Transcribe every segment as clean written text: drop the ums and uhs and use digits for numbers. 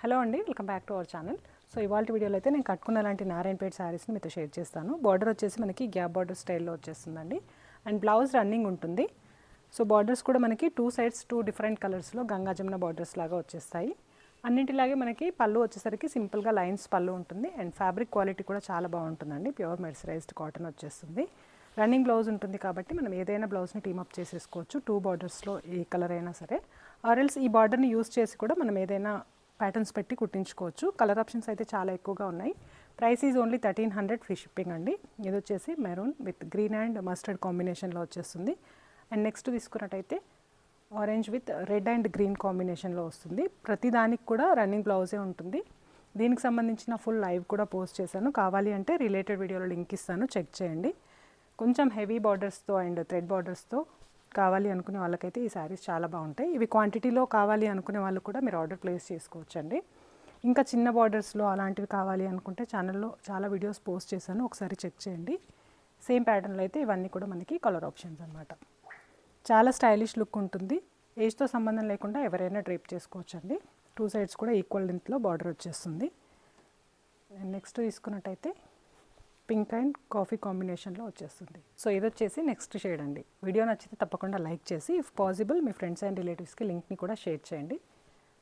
Hello అండి, welcome back to our channel. So ఇవాళ వీడియోలో అయితే నేను కట్టుకున్న లాంటి నారాయణపేట శారీస్ని మీతో షేర్ చేస్తాను. బార్డర్ వచ్చేసి మనకి గ్యాప్ బార్డర్ స్టైల్లో వచ్చేస్తుందండి. అండ్ బ్లౌజ్ రన్నింగ్ ఉంటుంది. సో బార్డర్స్ కూడా మనకి టూ సైడ్స్ టూ డిఫరెంట్ కలర్స్లో గంగా జమున బార్డర్స్ లాగా వచ్చేస్తాయి. అన్నింటిలాగే మనకి పళ్ళు వచ్చేసరికి సింపుల్గా లైన్స్ పళ్ళు ఉంటుంది. అండ్ ఫ్యాబ్రిక్ క్వాలిటీ కూడా చాలా బాగుంటుందండి. ప్యూర్ మెర్సరైజ్డ్ కాటన్ వచ్చేస్తుంది. రన్నింగ్ బ్లౌజ్ ఉంటుంది కాబట్టి మనం ఏదైనా బ్లౌజ్ని టీమప్ చేసేసుకోవచ్చు. టూ బార్డర్స్లో ఏ కలర్ అయినా సరే, ఆర్ఎల్స్ ఈ బార్డర్ని యూస్ చేసి కూడా మనం ఏదైనా ప్యాటర్న్స్ పెట్టి కుట్టించుకోవచ్చు. కలర్ ఆప్షన్స్ అయితే చాలా ఎక్కువగా ఉన్నాయి. Price is only 1300 free shipping అండి. ఇది వచ్చేసి maroon with green and mustard కాంబినేషన్లో వచ్చేస్తుంది. అండ్ నెక్స్ట్ తీసుకున్నట్టయితే orange with red and green కాంబినేషన్లో వస్తుంది. ప్రతి దానికి కూడా రన్నింగ్ బ్లౌజే ఉంటుంది. దీనికి సంబంధించిన ఫుల్ లైవ్ కూడా పోస్ట్ చేశాను. కావాలి అంటే రిలేటెడ్ వీడియోలో లింక్ ఇస్తాను, చెక్ చేయండి. కొంచెం హెవీ బార్డర్స్తో అండ్ థ్రెడ్ బార్డర్స్తో కావాలి అనుకునే వాళ్ళకైతే ఈ శారీస్ చాలా బాగుంటాయి. ఇవి క్వాంటిటీలో కావాలి అనుకునే వాళ్ళు కూడా మీరు ఆర్డర్ ప్లేస్ చేసుకోవచ్చండి. ఇంకా చిన్న బార్డర్స్లో అలాంటివి కావాలి అనుకుంటే ఛానల్లో చాలా వీడియోస్ పోస్ట్ చేశాను, ఒకసారి చెక్ చేయండి. సేమ్ ప్యాటర్న్లో అయితే ఇవన్నీ కూడా మనకి కలర్ ఆప్షన్స్ అనమాట. చాలా స్టైలిష్ లుక్ ఉంటుంది. ఏజ్తో సంబంధం లేకుండా ఎవరైనా డ్రేప్ చేసుకోవచ్చండి. టూ సైడ్స్ కూడా ఈక్వల్ లెంత్లో బార్డర్ వచ్చేస్తుంది. నెక్స్ట్ తీసుకున్నట్టయితే పింక్ అండ్ కాఫీ కాంబినేషన్లో వచ్చేస్తుంది. సో ఇది వచ్చేసి నెక్స్ట్ షేడ్ అండి. వీడియో నచ్చితే తప్పకుండా లైక్ చేసి if possible me friends and రిలేటివ్స్కి లింక్ని కూడా షేర్ చేయండి.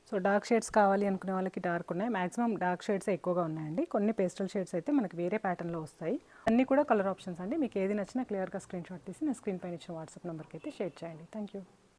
సో డార్క్ షేడ్స్ కావాలి అనుకునే వాళ్ళకి డార్క్ ఉన్నాయి. మ్యాక్సిమం డార్క్ షేడ్స్ ఎక్కువగా ఉన్నాయండి. కొన్ని పేస్టల్ షేడ్స్ అయితే మనకి వేరే ప్యాటర్న్లో వస్తాయి. అన్నీ కూడా కలర్ ఆప్షన్స్ అండి. మీకు ఏది నచ్చినా క్లియర్గా స్క్రీన్ షాట్ తీసి నేను స్క్రీన్ పైన ఇచ్చిన వాట్సాప్ నెంబర్కి అయితే షేర్ చేయండి. Thank you.